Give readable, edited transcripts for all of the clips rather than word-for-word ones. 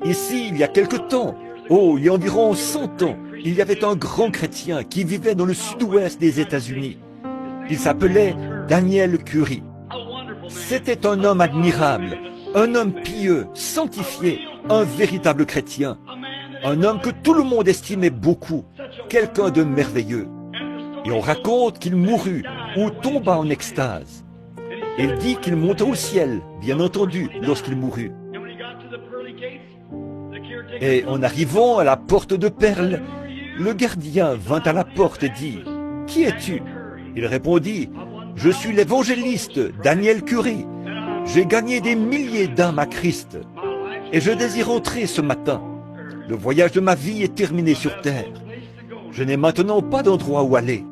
Ici, il y a quelque temps, oh, il y a environ 100 ans, il y avait un grand chrétien qui vivait dans le sud-ouest des États-Unis. Il s'appelait Daniel Curie. C'était un homme admirable, un homme pieux, sanctifié, un véritable chrétien. Un homme que tout le monde estimait beaucoup, quelqu'un de merveilleux. Et on raconte qu'il mourut ou tomba en extase. Il dit qu'il monta au ciel, bien entendu, lorsqu'il mourut. Et en arrivant à la porte de perles, le gardien vint à la porte et dit « Qui es-tu » Il répondit « Je suis l'évangéliste Daniel Curie. J'ai gagné des milliers d'âmes à Christ. Et je désire entrer ce matin. Le voyage de ma vie est terminé sur terre. Je n'ai maintenant pas d'endroit où aller.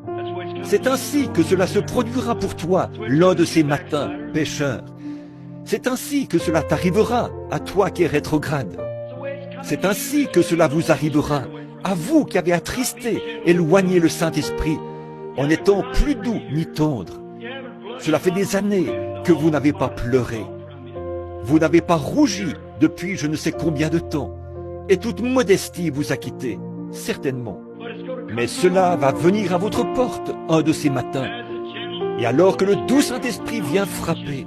C'est ainsi que cela se produira pour toi l'un de ces matins, pécheur. C'est ainsi que cela t'arrivera à toi qui es rétrograde. C'est ainsi que cela vous arrivera, à vous qui avez attristé, éloigné le Saint-Esprit, en n'étant plus doux ni tendre. Cela fait des années que vous n'avez pas pleuré. Vous n'avez pas rougi depuis je ne sais combien de temps. Et toute modestie vous a quitté, certainement. Mais cela va venir à votre porte un de ces matins. Et alors que le doux Saint-Esprit vient frapper,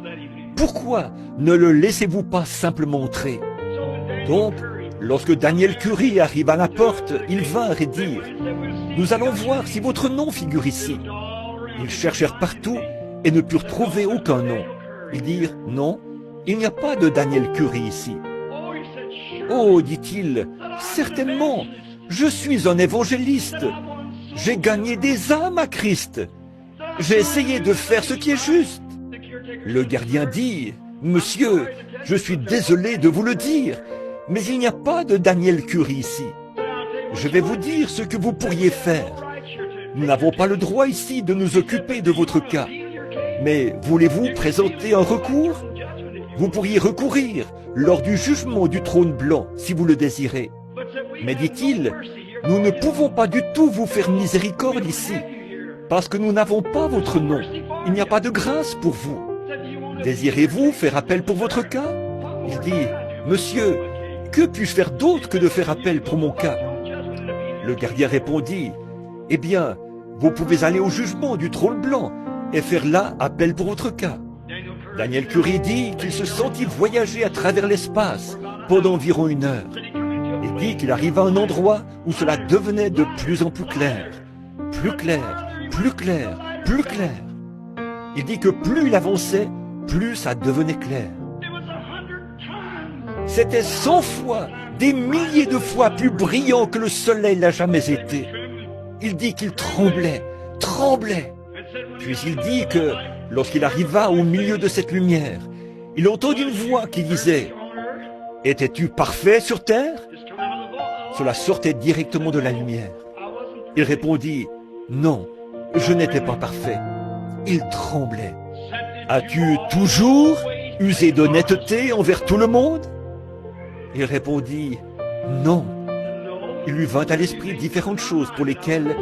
pourquoi ne le laissez-vous pas simplement entrer? Donc, lorsque Daniel Curie arrive à la porte, ils vinrent et dirent « Nous allons voir si votre nom figure ici. » Ils cherchèrent partout et ne purent trouver aucun nom. Ils dirent « Non, il n'y a pas de Daniel Curie ici. » « Oh, dit-il, certainement, je suis un évangéliste. J'ai gagné des âmes à Christ. J'ai essayé de faire ce qui est juste. » Le gardien dit « Monsieur, je suis désolé de vous le dire, mais il n'y a pas de Daniel Curie ici. Je vais vous dire ce que vous pourriez faire. Nous n'avons pas le droit ici de nous occuper de votre cas. Mais voulez-vous présenter un recours? Vous pourriez recourir lors du jugement du trône blanc, si vous le désirez. Mais dit-il, nous ne pouvons pas du tout vous faire miséricorde ici, parce que nous n'avons pas votre nom. Il n'y a pas de grâce pour vous. Désirez-vous faire appel pour votre cas? Il dit, Monsieur, que puis-je faire d'autre que de faire appel pour mon cas? Le gardien répondit, Eh bien, vous pouvez aller au jugement du trône blanc et faire là appel pour votre cas. Daniel Curie dit qu'il se sentit voyager à travers l'espace pendant environ 1 heure. Il dit qu'il arriva à un endroit où cela devenait de plus en plus clair. Plus clair, plus clair, plus clair. Il dit que plus il avançait, plus ça devenait clair. C'était 100 fois, des milliers de fois plus brillant que le soleil n'a jamais été. Il dit qu'il tremblait, tremblait. Puis il dit que, lorsqu'il arriva au milieu de cette lumière, il entendit une voix qui disait « Étais-tu parfait sur terre ?» Cela sortait directement de la lumière. Il répondit « Non, je n'étais pas parfait. » Il tremblait. « As-tu toujours usé d'honnêteté envers tout le monde ?» Il répondit « Non. » Il lui vint à l'esprit différentes choses pour lesquelles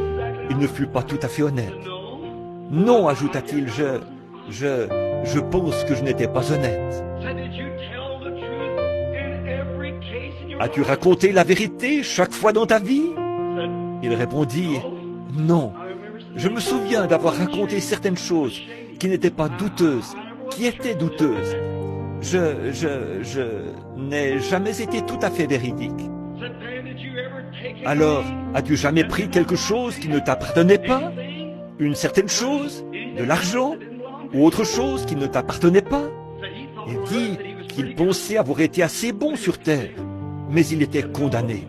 il ne fut pas tout à fait honnête. « Non, ajouta-t-il, je pense que je n'étais pas honnête. » As-tu raconté la vérité chaque fois dans ta vie? Il répondit « Non, je me souviens d'avoir raconté certaines choses qui n'étaient pas douteuses, qui étaient douteuses. Je n'ai jamais été tout à fait véridique. » Alors, as-tu jamais pris quelque chose qui ne t'appartenait pas? Une certaine chose? De l'argent? Ou autre chose qui ne t'appartenait pas? Il dit qu'il pensait avoir été assez bon sur terre, mais il était condamné.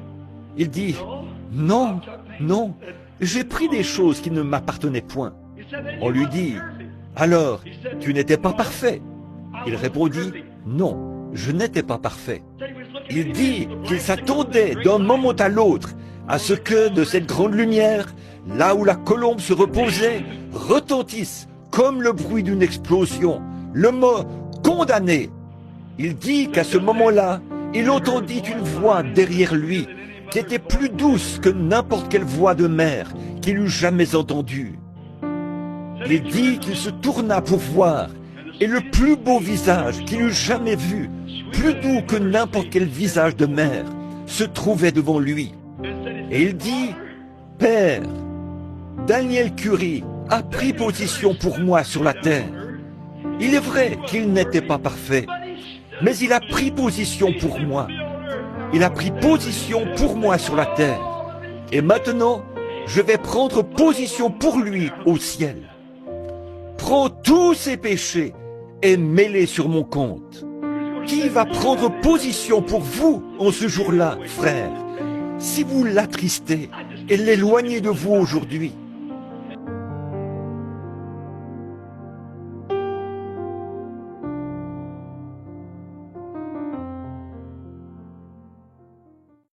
Il dit, non, non, j'ai pris des choses qui ne m'appartenaient point. On lui dit, alors, tu n'étais pas parfait. Il répondit, non, je n'étais pas parfait. Il dit qu'il s'attendait d'un moment à l'autre à ce que de cette grande lumière, là où la colombe se reposait, retentisse comme le bruit d'une explosion, le mot « condamné ». Il dit qu'à ce moment-là, il entendit une voix derrière lui qui était plus douce que n'importe quelle voix de mère qu'il eût jamais entendue. Il dit qu'il se tourna pour voir, et le plus beau visage qu'il eût jamais vu plus doux que n'importe quel visage de mère, se trouvait devant lui. Et il dit, « Père, Daniel Curie a pris position pour moi sur la terre. Il est vrai qu'il n'était pas parfait, mais il a pris position pour moi. Il a pris position pour moi sur la terre. Et maintenant, je vais prendre position pour lui au ciel. Prends tous ses péchés et mets-les sur mon compte. Qui va prendre position pour vous en ce jour-là, frère, si vous l'attristez et l'éloignez de vous aujourd'hui?